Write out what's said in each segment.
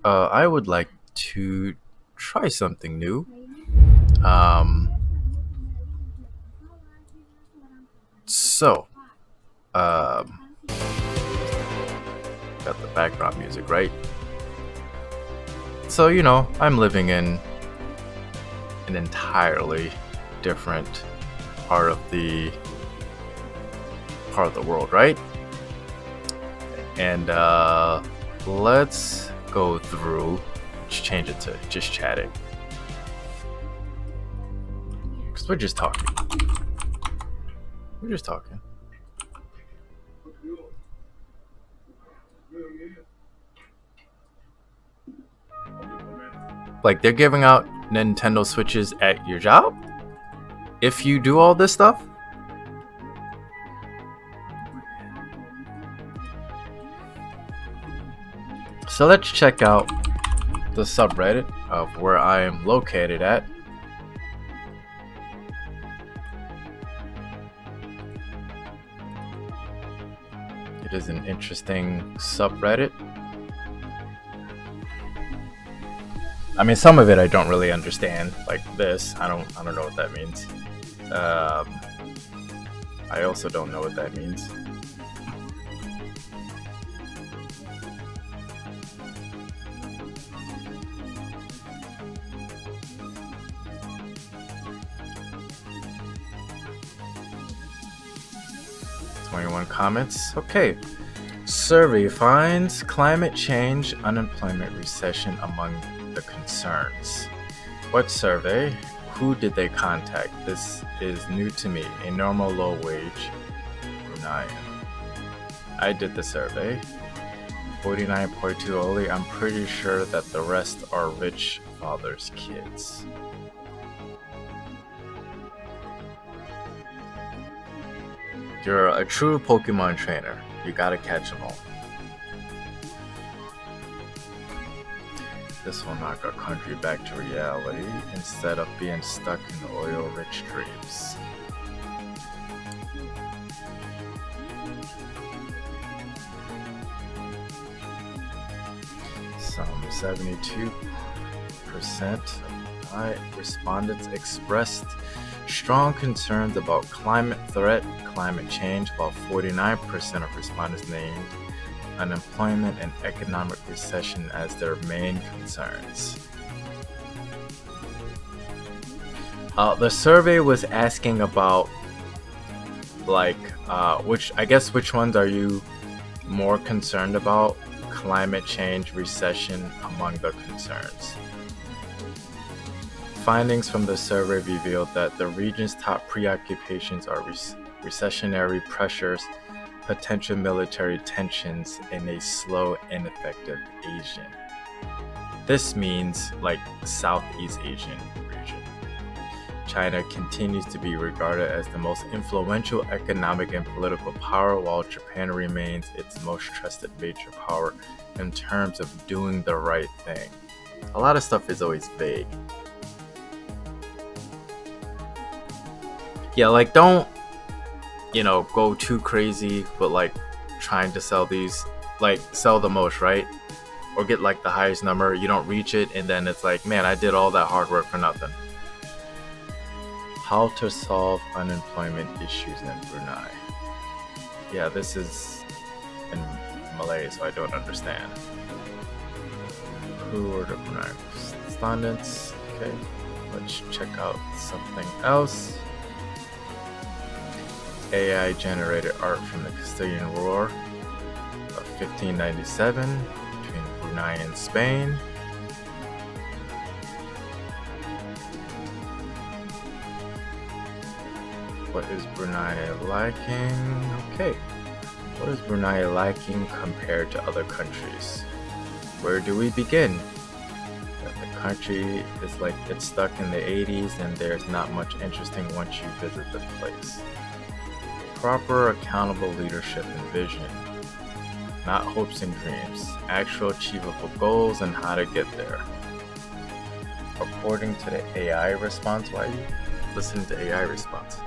I would like to try something new. Um, so, um, got the background music, right? So, I'm living in an entirely different part of the world, right? And let's go through. Just change it to just chatting, because we're just talking. We're just talking. Like they're giving out Nintendo Switches at your job if you do all this stuff. So let's check out the subreddit of where I am located at. It is an interesting subreddit. I mean, some of it I don't really understand. Like this, I don't know what that means. Um, I also don't know what that means. Comments. Okay. Survey finds climate change, unemployment, recession among the concerns. What survey? Who did they contact? This is new to me. A normal low wage Brunei. I did the survey. 49.2 only. I'm pretty sure that the rest are rich fathers' kids. You're a true Pokemon trainer. You gotta catch them all. This will knock our country back to reality instead of being stuck in oil-rich dreams. Some 72% of respondents expressed strong concerns about climate threat, climate change, while 49% of respondents named unemployment and economic recession as their main concerns. The survey was asking about, which ones are you more concerned about? Climate change, recession among the concerns. Findings from the survey revealed that the region's top preoccupations are recessionary pressures, potential military tensions, and a slow and effective Asian. This means like Southeast Asian region. China continues to be regarded as the most influential economic and political power, while Japan remains its most trusted major power in terms of doing the right thing. A lot of stuff is always vague. Yeah, like don't, go too crazy, but like trying to sell these, like sell the most, right? Or get like the highest number, you don't reach it, and then it's like, man, I did all that hard work for nothing. How to solve unemployment issues in Brunei. Yeah, this is in Malay, so I don't understand. Who are the Brunei respondents? Okay, let's check out something else. AI generated art from the Castilian War of 1597 between Brunei and Spain. What is Brunei lacking? Okay. What is Brunei lacking compared to other countries? Where do we begin? That the country is like it's stuck in the 80s and there's not much interesting once you visit the place. Proper accountable leadership and vision. Not hopes and dreams. Actual achievable goals and how to get there. According to the AI response, why are you listening to AI response?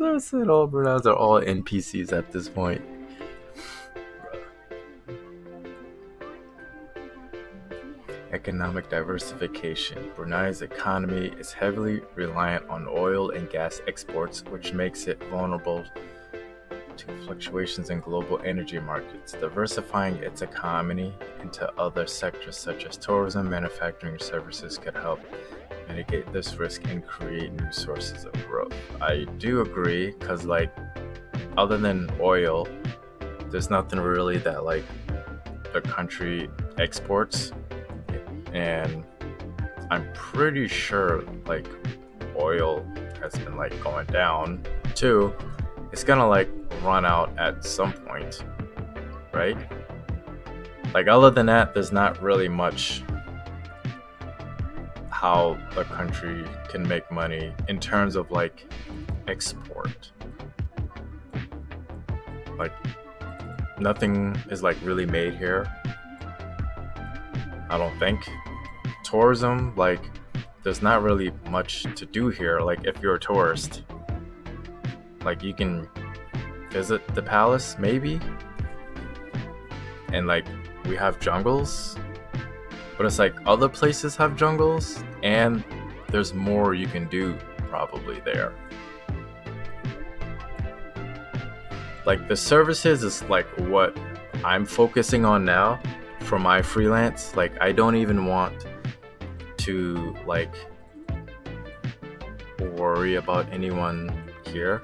I said all Bruneis are all NPCs at this point. Economic diversification. Brunei's economy is heavily reliant on oil and gas exports, which makes it vulnerable to fluctuations in global energy markets. Diversifying its economy into other sectors such as tourism, manufacturing, and services could help mitigate this risk and create new sources of growth. I do agree, because like other than oil, there's nothing really that like the country exports, and I'm pretty sure like oil has been like going down too. It's gonna like run out at some point, right? Like other than that, there's not really much how a country can make money in terms of like export. Like nothing is like really made here, I don't think. Tourism, like there's not really much to do here. Like if you're a tourist, like you can visit the palace maybe, and like we have jungles, but it's like other places have jungles and there's more you can do probably there. Like the services is like what I'm focusing on now for my freelance. Like I don't even want to like worry about anyone here.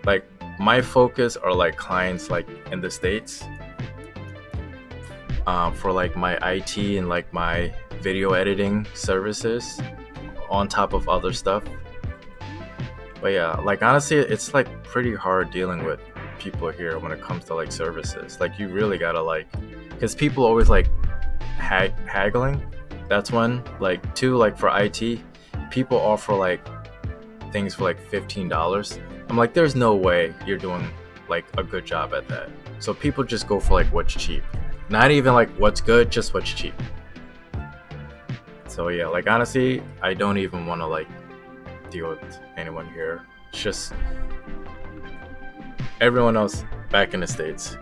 Like my focus are like clients like in the States, for like my IT and like my video editing services on top of other stuff. But yeah, like honestly, it's like pretty hard dealing with people here when it comes to like services. Like you really gotta like, because people always like haggling. That's one. Like two, like for IT, people offer like things for like $15. I'm like, there's no way you're doing like a good job at that. So people just go for like what's cheap. Not even like what's good, just what's cheap. So yeah, like honestly, I don't even want to like deal with anyone here. It's just everyone else back in the States.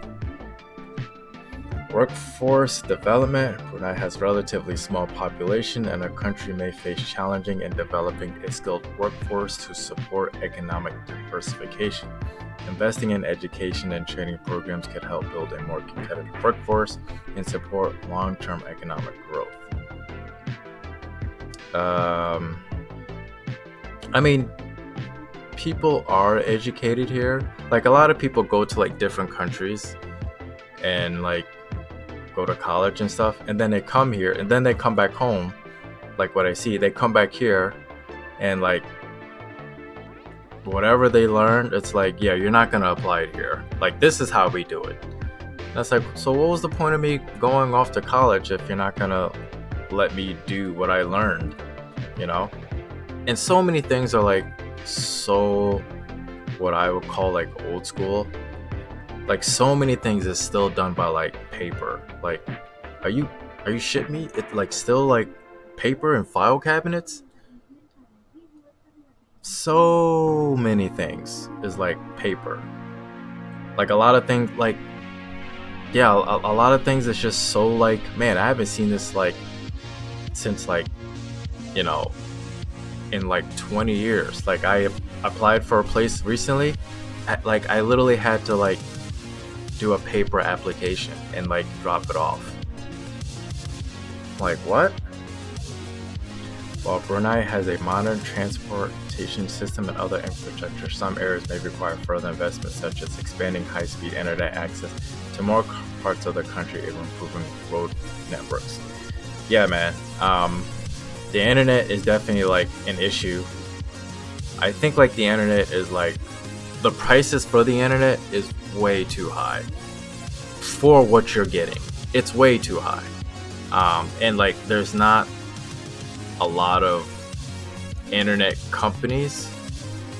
Workforce development. Brunei has relatively small population, and our country may face challenging in developing a skilled workforce to support economic diversification. Investing in education and training programs could help build a more competitive workforce and support long-term economic growth. I mean, people are educated here. Like a lot of people go to like different countries and like go to college and stuff, and then they come here and then they come back home. Like what I see, they come back here and like whatever they learned, it's like, yeah, you're not gonna apply it here. Like this is how we do it. That's like, so what was the point of me going off to college if you're not gonna let me do what I learned, you know? And so many things are like so what I would call like old school. Like so many things is still done by like paper. Like are you shitting me? It's like still like paper and file cabinets. So many things is like paper. Like a lot of things, like yeah, a lot of things is just so like, man, I haven't seen this like since like, you know, in like 20 years. Like I applied for a place recently, like I literally had to like do a paper application and like drop it off. Like what? While Brunei has a modern transportation system and other infrastructure, some areas may require further investment, such as expanding high-speed internet access to more parts of the country and improving road networks. Yeah, man. The internet is definitely like an issue. I think like the internet is like, the prices for the internet is way too high for what you're getting. It's way too high. And like there's not a lot of internet companies.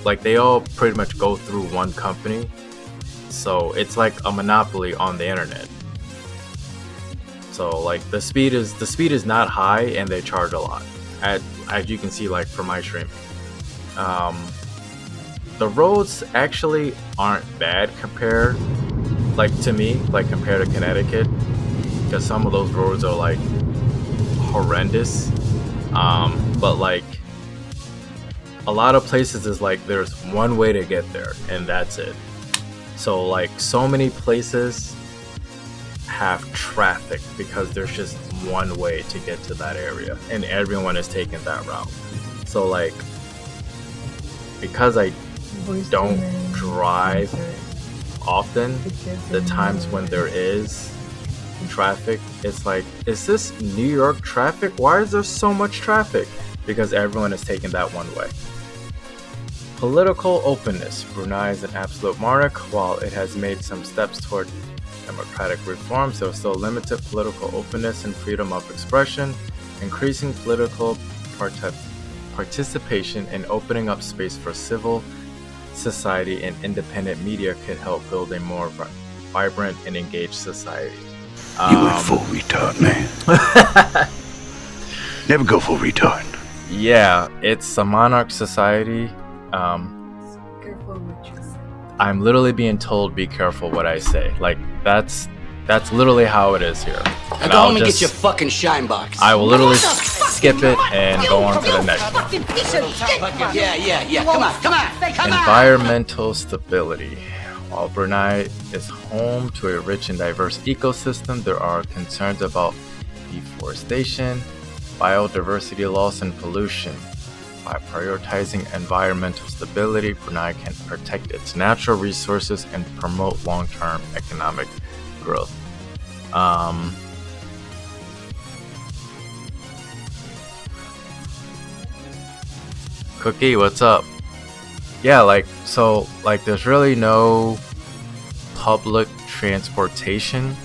Like they all pretty much go through one company. So it's like a monopoly on the internet. So like the speed is not high and they charge a lot. As you can see like for my streaming. the roads actually aren't bad compared, like to me, like compared to Connecticut, because some of those roads are like horrendous. But like a lot of places is like there's one way to get there and that's it. So like so many places have traffic because there's just one way to get to that area and everyone is taking that route. So like because I don't drive often, the times when there is traffic, it's like, is this New York traffic? Why is there so much traffic? Because everyone is taking that one way. Political openness. Brunei is an absolute monarch. While it has made some steps toward democratic reforms, there is still limited political openness and freedom of expression. Increasing political participation and opening up space for civil society and independent media could help build a more vibrant and engaged society. You went full retard, man. Never go full retard. Yeah, it's a monarch society. Careful what you say. I'm literally being told be careful what I say. Like that's literally how it is here. And go home and get your fucking shine box. I will literally skip it and go on to the next one. Yeah. Come on. Environmental stability. While Brunei is home to a rich and diverse ecosystem, there are concerns about deforestation, biodiversity loss, and pollution. By prioritizing environmental stability, Brunei can protect its natural resources and promote long-term economic growth. Cookie, what's up? Yeah, like there's really no public transportation,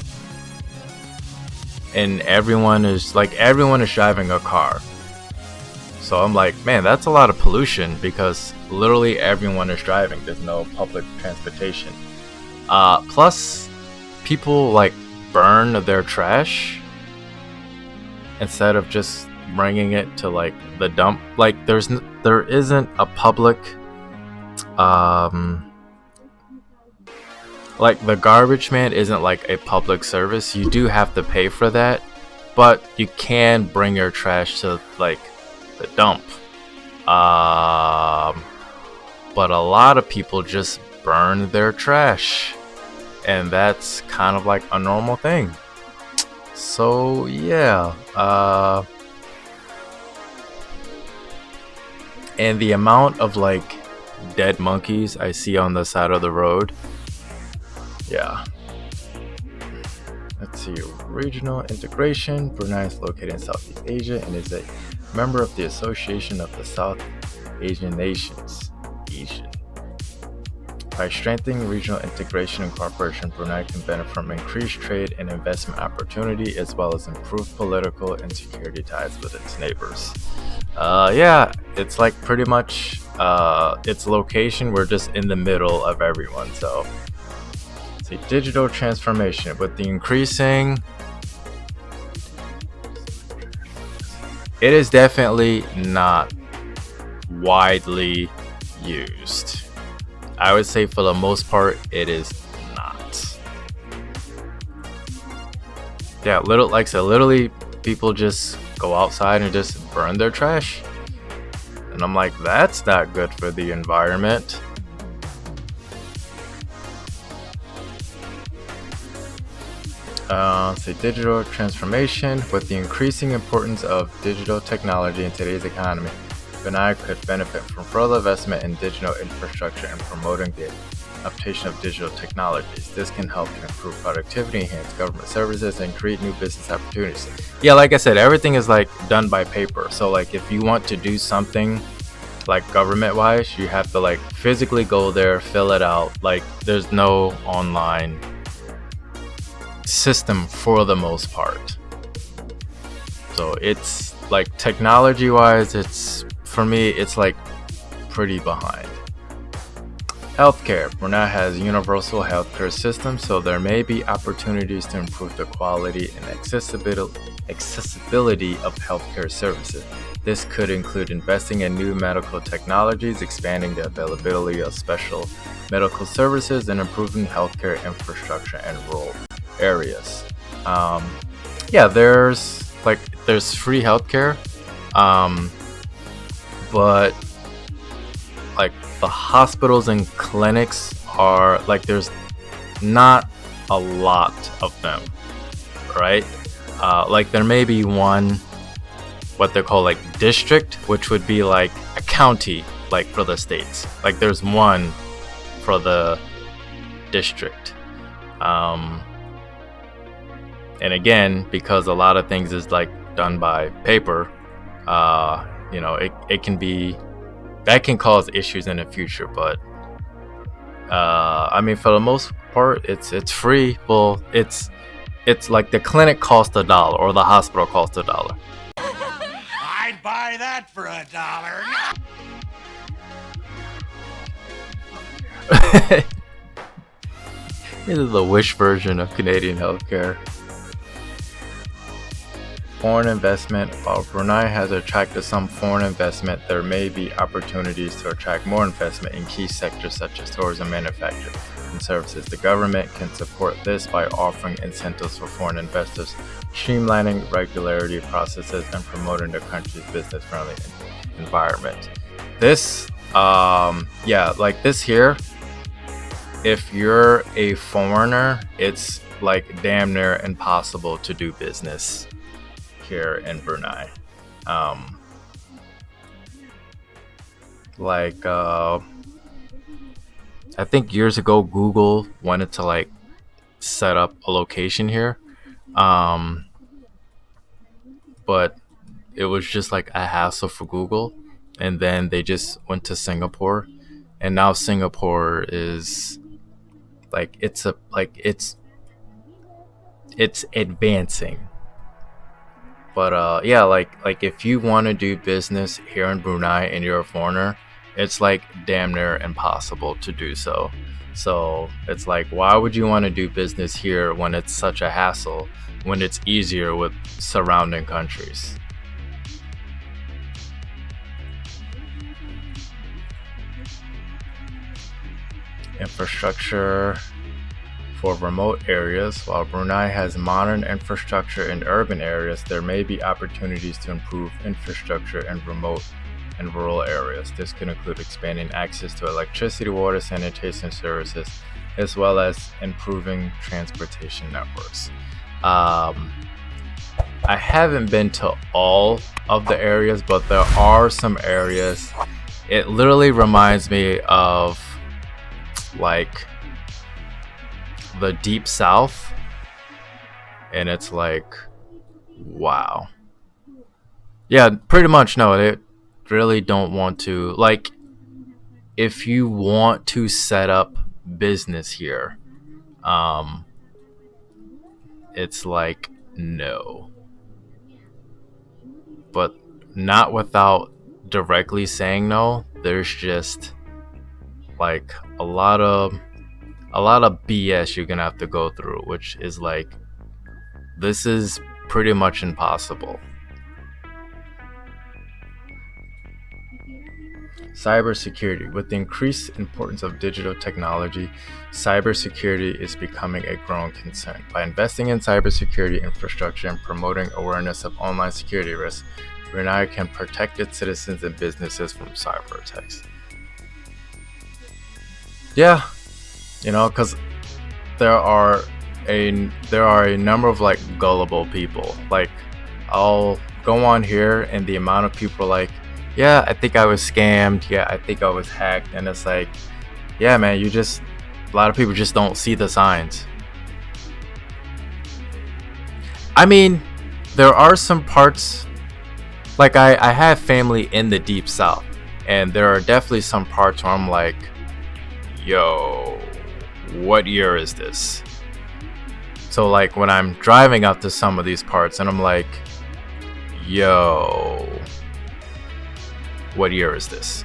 and everyone is driving a car. So I'm like, man, that's a lot of pollution because literally everyone is driving. There's no public transportation. Plus, people like burn their trash instead of just bringing it to like the dump. Like there isn't a public, like the garbage man isn't like a public service. You do have to pay for that, but you can bring your trash to like the dump. But a lot of people just burn their trash, and that's kind of like a normal thing. So yeah, and the amount of like dead monkeys I see on the side of the road, yeah. Let's see, regional integration. Brunei is located in Southeast Asia and is a member of the Association of the South Asian Nations, ASEAN. By strengthening regional integration and cooperation, Brunei can benefit from increased trade and investment opportunity, as well as improved political and security ties with its neighbors. Yeah, it's like pretty much its location. We're just in the middle of everyone. So, see, digital transformation with the increasing. It is definitely not widely used. I would say for the most part, it is not. Yeah, literally people just go outside and just burn their trash. And I'm like, that's not good for the environment. Say digital transformation. With the increasing importance of digital technology in today's economy, Brunei could benefit from further investment in digital infrastructure and promoting the adaptation of digital technologies. This can help to improve productivity, enhance government services, and create new business opportunities. Yeah, like I said, everything is like done by paper. So like if you want to do something like government-wise, you have to like physically go there, fill it out. Like there's no online system for the most part. So it's like technology wise, for me it's like pretty behind. Healthcare. Brunei has a universal healthcare system, so there may be opportunities to improve the quality and accessibility of healthcare services. This could include investing in new medical technologies, expanding the availability of special medical services, and improving healthcare infrastructure in rural areas. Yeah, there's free healthcare, but like the hospitals and clinics are like there's not a lot of them, right? Like there may be one, what they call like district, which would be like a county, like for the states. Like there's one for the district. And again, because a lot of things is like done by paper, it can be, that can cause issues in the future. But I mean, for the most part, it's free. Well, it's like the clinic costs $1 or the hospital costs $1. I'd buy that for $1. This is the Wish version of Canadian healthcare. Foreign investment. While Brunei has attracted some foreign investment, there may be opportunities to attract more investment in key sectors such as tourism, manufacturing, and services. The government can support this by offering incentives for foreign investors, streamlining regulatory processes, and promoting the country's business-friendly environment. This, like this here, if you're a foreigner, it's like damn near impossible to do business here in Brunei. I think years ago Google wanted to like set up a location here, but it was just like a hassle for Google, and then they just went to Singapore, and now Singapore is like it's advancing. But like if you want to do business here in Brunei and you're a foreigner, it's like damn near impossible to do so. So it's like, why would you want to do business here when it's such a hassle, when it's easier with surrounding countries? Infrastructure for remote areas. While Brunei has modern infrastructure in urban areas, there may be opportunities to improve infrastructure in remote and rural areas. This could include expanding access to electricity, water, sanitation services, as well as improving transportation networks. I haven't been to all of the areas, but there are some areas. It literally reminds me of like the deep south, and it's like, wow. Yeah, pretty much. No, they really don't want to, like, if you want to set up business here, it's like no, but not without directly saying no. There's just like a lot of BS you're gonna have to go through, which is like, this is pretty much impossible. Cybersecurity. With the increased importance of digital technology, cybersecurity is becoming a growing concern. By investing in cybersecurity infrastructure and promoting awareness of online security risks, Brunei can protect its citizens and businesses from cyber attacks. Yeah, because there are a number of like gullible people. Like, I'll go on here and the amount of people like, yeah, I think I was scammed, yeah, I think I was hacked, and it's like, yeah man, a lot of people just don't see the signs. I mean, there are some parts, like I have family in the deep south, and there are definitely some parts where I'm like, yo, what year is this? So like when I'm driving up to some of these parts and I'm like, yo, what year is this?